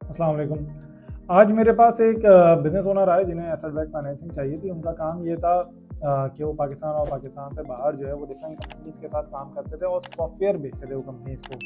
अस्सलाम वालेकुम। आज मेरे पास एक बिज़नेस ओनर आए जिन्हें एसेट बैक्ड फाइनेंसिंग चाहिए थी। उनका काम ये था कि वो पाकिस्तान और पाकिस्तान से बाहर जो है वो डिफरेंट कंपनीज़ के साथ काम करते थे और सॉफ्टवेयर बेचते थे वो कंपनीज़ को।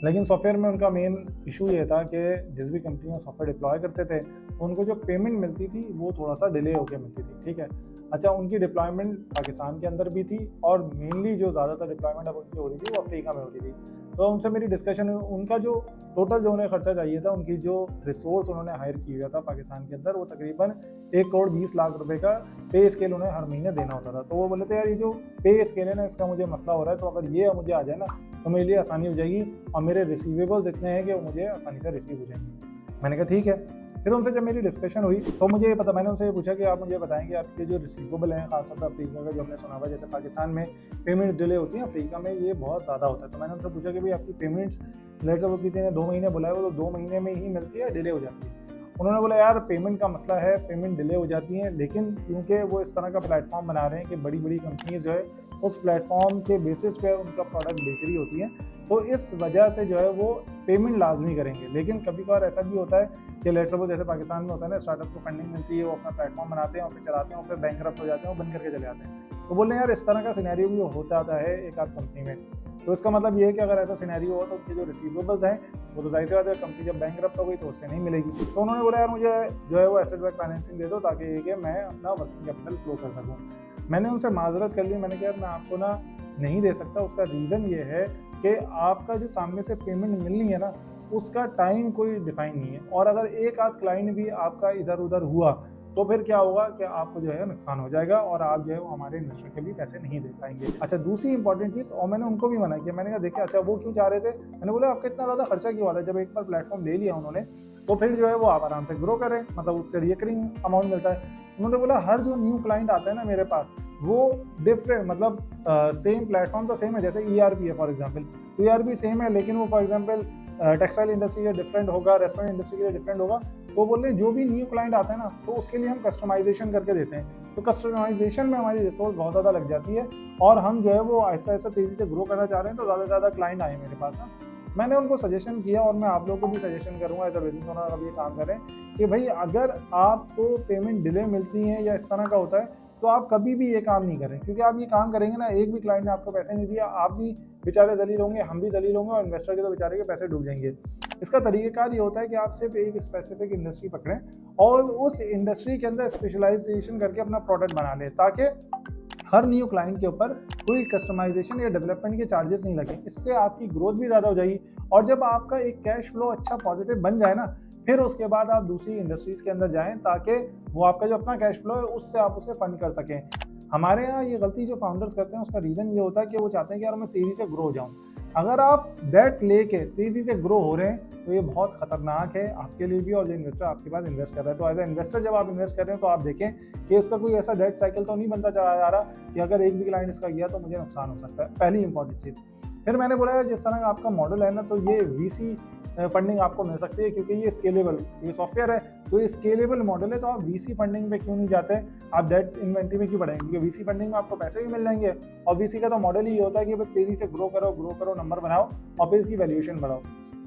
लेकिन सॉफ्टवेयर में उनका मेन इशू ये था कि जिस भी कंपनी में सॉफ्टवेयर डिप्लॉय करते थे तो उनको जो पेमेंट मिलती थी वो थोड़ा-सा डिले होके मिलती थी, ठीक है। अच्छा, उनकी डिप्लॉयमेंट पाकिस्तान के अंदर भी थी और मेनली जो ज़्यादातर डिप्लॉयमेंट अब उनकी हो रही थी वो अफ्रीका में हो रही थी। तो उनसे मेरी डिस्कशन हुई, उनका जो टोटल जो उन्हें खर्चा चाहिए था, उनकी जो रिसोर्स उन्होंने हायर किया हुआ था पाकिस्तान के अंदर, वो तकरीबन 1 करोड़ 20 लाख रुपए का पे स्केल उन्हें हर महीने देना होता था। तो वो बोले थे यार ये जो पे स्केल है ना, इसका मुझे मसला हो रहा है, तो अगर ये मुझे आ जाए ना तो मेरे लिए आसानी हो जाएगी और मेरे रिसीवेबल्स इतने हैं कि वो मुझे आसानी से रिसीव हो जाएंगे। मैंने कहा ठीक है। फिर उनसे जब मेरी डिस्कशन हुई तो मुझे ये पता, मैंने उनसे ये पूछा कि आप मुझे बताएं कि आपके जो रिसीवेबल हैं, खासतौर पर अफ्रीका का जो हमने सुना हुआ, जैसे पाकिस्तान में पेमेंट डिले होती है, अफ्रीका में ये बहुत ज़्यादा होता है। तो मैंने उनसे पूछा कि भाई आपकी पेमेंट्स लेट सपोज किसी ने 2 महीने बुलाया, वो तो 2 महीने में ही मिलती है, डिले हो जाती है। उन्होंने बोला यार पेमेंट का मसला है, पेमेंट डिले हो जाती है, लेकिन क्योंकि वो इस तरह का प्लेटफॉर्म बना रहे हैं कि बड़ी बड़ी कंपनीज जो है उस प्लेटफॉर्म के बेसिस पे उनका प्रोडक्ट बेच रही होती हैं, तो इस वजह से जो है वो पेमेंट लाजमी करेंगे। लेकिन कभी कभार ऐसा भी होता है कि लेट सपोज जैसे पाकिस्तान में होता है ना, स्टार्टअप को फंडिंग मिलती है, वो अपना प्लेटफॉर्म बनाते हैं और फिर चलाते हैं और फिर बैंकरप्ट हो जाते हैं, वो बंद करके चले जाते हैं। तो बोल रहे हैं यार इस तरह का सिनेरियो भी होता आता है एक आध कंपनी में। तो इसका मतलब ये है कि अगर ऐसा सिनेरियो हो तो उनके जो रिसीवेबल्स हैं वो तो जाहिर सी बात है, कंपनी जब बैंकरप्ट हो गई तो उससे नहीं मिलेगी। तो उन्होंने बोला यार मुझे जो है वो एसेट बैक्ड फाइनेंसिंग दे दो ताकि ये कि मैं अपना वर्किंग कैपिटल फ्लो कर सकूँ। मैंने उनसे माजरत कर ली, मैंने कहा यार मैं आपको ना नहीं दे सकता। उसका रीज़न ये है कि आपका जो सामने से पेमेंट मिलनी है ना, उसका टाइम कोई डिफाइन नहीं है, और अगर एक आध क्लाइंट भी आपका इधर उधर हुआ तो फिर क्या होगा कि आपको जो है नुकसान हो जाएगा और आप जो है वो हमारे इन्वेस्टर के भी पैसे नहीं दे पाएंगे। अच्छा, दूसरी इंपॉर्टेंट चीज़, और मैंने उनको भी मना किया, मैंने कहा देखिए, अच्छा वो क्यों चाह रहे थे, मैंने बोला आपका इतना ज़्यादा खर्चा क्यों आता है, जब एक बार प्लेटफॉर्म ले लिया उन्होंने तो फिर जो है वो आप आराम से ग्रो करें, मतलब उससे रिकरिंग अमाउंट मिलता है। उन्होंने बोला हर जो न्यू क्लाइंट आता है ना मेरे पास, वो डिफरेंट, मतलब सेम प्लेटफॉर्म तो सेम है, जैसे ERP है फॉर एग्जाम्पल, तो ERP सेम है लेकिन वो फॉर एग्जाम्पल टेक्सटाइल इंडस्ट्री के डिफरेंट होगा, रेस्टोरेंट इंडस्ट्री के डिफरेंट होगा। तो बोल रहे जो भी न्यू क्लाइंट आता है ना तो उसके लिए हम कस्टमाइजेशन करके देते हैं, तो कस्टमाइजेशन में हमारी रिसोर्स बहुत ज़्यादा लग जाती है और हम जो है वो ऐसा ऐसा तेज़ी से ग्रो करना चाह रहे हैं, तो ज़्यादा से ज़्यादा क्लाइंट आए मेरे पास ना। मैंने उनको सजेशन किया और मैं आप लोगों को भी सजेशन करूंगा एज अ बिजनेस ओनर, अब ये काम करें कि भाई अगर आपको पेमेंट डिले मिलती है या इस तरह का होता है तो आप कभी भी ये काम नहीं करें, क्योंकि आप ये काम करेंगे ना, एक भी क्लाइंट ने आपको पैसे नहीं दिया, आप भी बेचारे जलील होंगे, हम भी जलील होंगे और इन्वेस्टर के तो बेचारे के पैसे डूब जाएंगे। इसका तरीकेकार ये होता है कि आप सिर्फ एक स्पेसिफिक इंडस्ट्री पकड़ें और उस इंडस्ट्री के अंदर स्पेशलाइजेशन करके अपना प्रोडक्ट बना लें, ताकि हर न्यू क्लाइंट के ऊपर कोई कस्टमाइजेशन या डेवलपमेंट के चार्जेस नहीं लगे। इससे आपकी ग्रोथ भी ज़्यादा हो जाएगी और जब आपका एक कैश फ्लो अच्छा पॉजिटिव बन जाए ना, फिर उसके बाद आप दूसरी इंडस्ट्रीज़ के अंदर जाएं ताकि वो आपका जो अपना कैश फ्लो है उससे आप उसे फंड कर सकें। हमारे यहाँ ये गलती जो फाउंडर्स करते हैं उसका रीज़न ये होता है कि वो चाहते हैं कि यार मैं तेज़ी से ग्रो हो जाऊँ। अगर आप डेट लेके तेज़ी से ग्रो हो रहे हैं तो ये बहुत खतरनाक है आपके लिए भी और जो इन्वेस्टर आपके पास इन्वेस्ट कर रहा है। तो एज ए इन्वेस्टर जब आप इन्वेस्ट कर रहे हैं तो आप देखें कि इसका कोई ऐसा डेट साइकिल तो नहीं बनता चला जा रहा कि अगर एक भी क्लाइंट इसका गया तो मुझे नुकसान हो सकता है, पहली इंपॉर्टेंट चीज़। फिर मैंने बोला जिस तरह का आपका मॉडल है ना, तो ये VC फंडिंग आपको मिल सकती है क्योंकि ये स्केलेबल, ये सॉफ्टवेयर है तो ये स्केलेबल मॉडल है, तो आप VC फंडिंग पे क्यों नहीं जाते, आप डेट इन्वेंट्री में क्यों बढ़ाएंगे, क्योंकि VC फंडिंग में आपको पैसे भी मिल जाएंगे और VC का तो मॉडल ही होता है कि तेज़ी से ग्रो करो, नंबर बनाओ और फिर इसकी वैल्यूएशन बढ़ाओ।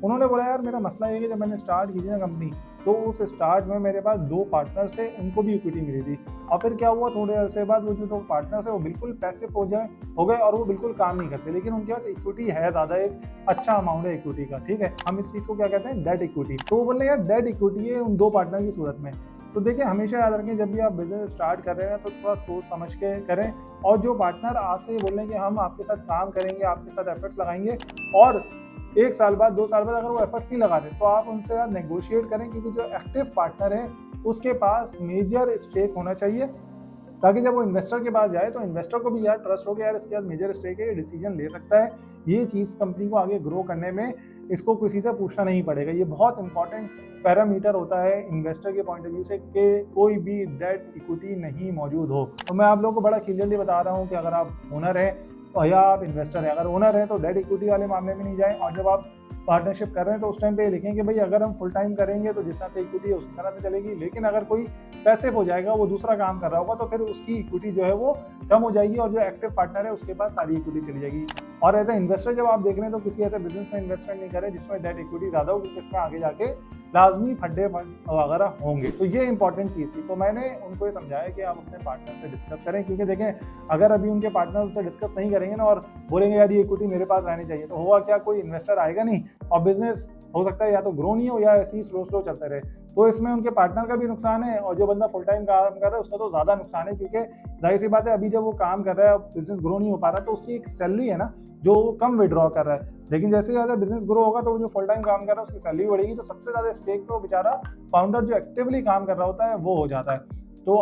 उन्होंने बोला यार मेरा मसला ये है कि जब मैंने स्टार्ट की थी ना कंपनी, तो उस स्टार्ट में मेरे पास 2 पार्टनर्स थे, उनको भी इक्विटी मिली थी और फिर क्या हुआ, थोड़े अरसे बाद वो जो 2 पार्टनर्स है वो बिल्कुल पैसिव हो गए और वो बिल्कुल काम नहीं करते, लेकिन उनके पास इक्विटी है ज़्यादा, एक अच्छा अमाउंट है इक्विटी का, ठीक है, हम इस चीज़ को क्या कहते हैं, डेट इक्विटी। तो वो बोल रहे यार डेट इक्विटी है उन 2 पार्टनर की सूरत में। तो देखिए हमेशा याद रखें जब भी आप बिजनेस स्टार्ट कर रहे हैं तो थोड़ा सोच समझ के करें, और जो पार्टनर आपसे ये बोल रहे हैं कि हम आपके साथ काम करेंगे, आपके साथ एफर्ट्स लगाएंगे, और 1 साल बाद 2 साल बाद अगर वो एफर्ट्स नहीं लगा रहे तो आप उनसे यार नेगोशिएट करें, क्योंकि जो एक्टिव पार्टनर है उसके पास मेजर स्टेक होना चाहिए, ताकि जब वो इन्वेस्टर के पास जाए तो इन्वेस्टर को भी यार ट्रस्ट हो गया यार इसके पास मेजर स्टेक है, ये डिसीजन ले सकता है, ये चीज़ कंपनी को आगे ग्रो करने में इसको किसी से पूछना नहीं पड़ेगा। ये बहुत इंपॉर्टेंट पैरामीटर होता है इन्वेस्टर के पॉइंट ऑफ व्यू से कि कोई भी डेट इक्विटी नहीं मौजूद हो। तो मैं आप लोगों को बड़ा क्लियरली बता रहा हूँ कि अगर आप ओनर हैं या आप इन्वेस्टर हैं, अगर ओनर हैं तो डेट इक्विटी वाले मामले में नहीं जाएं, और जब आप पार्टनरशिप कर रहे हैं तो उस टाइम पे लिखें कि भाई अगर हम फुल टाइम करेंगे तो जिस तरह से इक्विटी है उसी तरह से चलेगी, लेकिन अगर कोई पैसिव हो जाएगा, वो दूसरा काम कर रहा होगा, तो फिर उसकी इक्विटी जो है वो कम हो जाएगी और जो एक्टिव पार्टनर है उसके पास सारी इक्विटी चली जाएगी। और एज ए इन्वेस्टर जब आप देख रहे हैं तो किसी ऐसे बिजनेस में इन्वेस्टमेंट नहीं करें जिसमें डेट इक्विटी ज़्यादा हो, क्योंकि इसमें आगे जाके लाजमी फड्डे वगैरह होंगे। तो ये इंपॉर्टेंट चीज़ थी। तो मैंने उनको ये समझाया कि आप अपने पार्टनर से डिस्कस करें, क्योंकि देखें अगर अभी उनके पार्टनर उनसे डिस्कस नहीं करेंगे ना और बोलेंगे यार ये इक्विटी मेरे पास रहनी चाहिए, तो होगा क्या, कोई इन्वेस्टर आएगा नहीं और बिजनेस हो सकता है या तो ग्रो नहीं हो या ऐसे ही स्लो स्लो चलते रहे। तो इसमें उनके पार्टनर का भी नुकसान है और जो बंदा फुल टाइम काम कर रहा है उसका तो ज़्यादा नुकसान है, क्योंकि जाहिर सी बात है अभी जब वो काम कर रहा है, बिजनेस ग्रो नहीं हो पा रहा, तो उसकी एक सैलरी है ना जो वो कम विड्रॉ कर रहा है। लेकिन जैसे ज़्यादा बिजनेस ग्रो होगा तो वो जो फुल टाइम काम कर रहा है उसकी सैलरी बढ़ेगी, तो सबसे ज़्यादा स्टेक पे वो बेचारा फाउंडर जो एक्टिवली काम कर रहा होता है वो हो जाता है। तो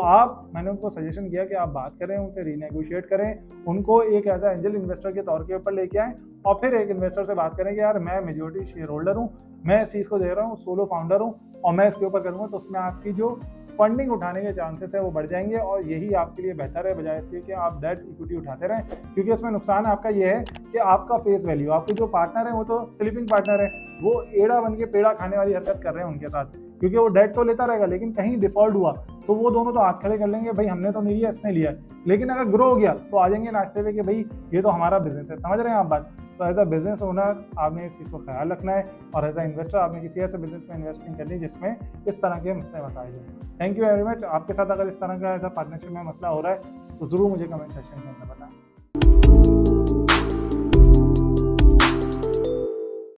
मैंने उनको सजेशन किया कि आप बात करें उनसे, रीनेगोशिएट करें, उनको एक एज एंजल इन्वेस्टर के तौर के ऊपर लेके आएँ और फिर एक इन्वेस्टर से बात करें कि यार मैं मेजॉरिटी शेयर होल्डर हूँ, मैं इस चीज़ को दे रहा हूँ, सोलो फाउंडर हूँ और मैं इसके ऊपर करूँगा, तो उसमें आपकी जो फंडिंग उठाने के चांसेस है वो बढ़ जाएंगे और यही आपके लिए बेहतर है, बजाय इसके कि आप डेट इक्विटी उठाते रहें। क्योंकि इसमें नुकसान आपका ये है कि आपका फेस वैल्यू, आपके जो पार्टनर है वो तो स्लीपिंग पार्टनर है, वो एड़ा बन के पेड़ा खाने वाली हरकत कर रहे हैं उनके साथ, क्योंकि वो डेट तो लेता रहेगा लेकिन कहीं डिफॉल्ट हुआ तो वो दोनों तो हाथ खड़े कर लेंगे, भाई हमने तो नहीं लिया, इसने लिया। लेकिन अगर ग्रो हो गया तो आ जाएंगे नाचते हुए कि भाई ये तो हमारा बिजनेस है। समझ रहे हैं आप बात? तो एज अ बिजनेस ओनर आपने इस चीज़ को ख्याल रखना है और एज अ इन्वेस्टर आपने किसी ऐसे बिजनेस में इन्वेस्टिंग करनी है जिसमें इस तरह के मसले मसाइल हैं। Thank you very much. आपके साथ अगर इस तरह का एज अ पार्टनरशिप में मसला हो रहा है तो ज़रूर मुझे कमेंट सेक्शन के अंदर बताएं।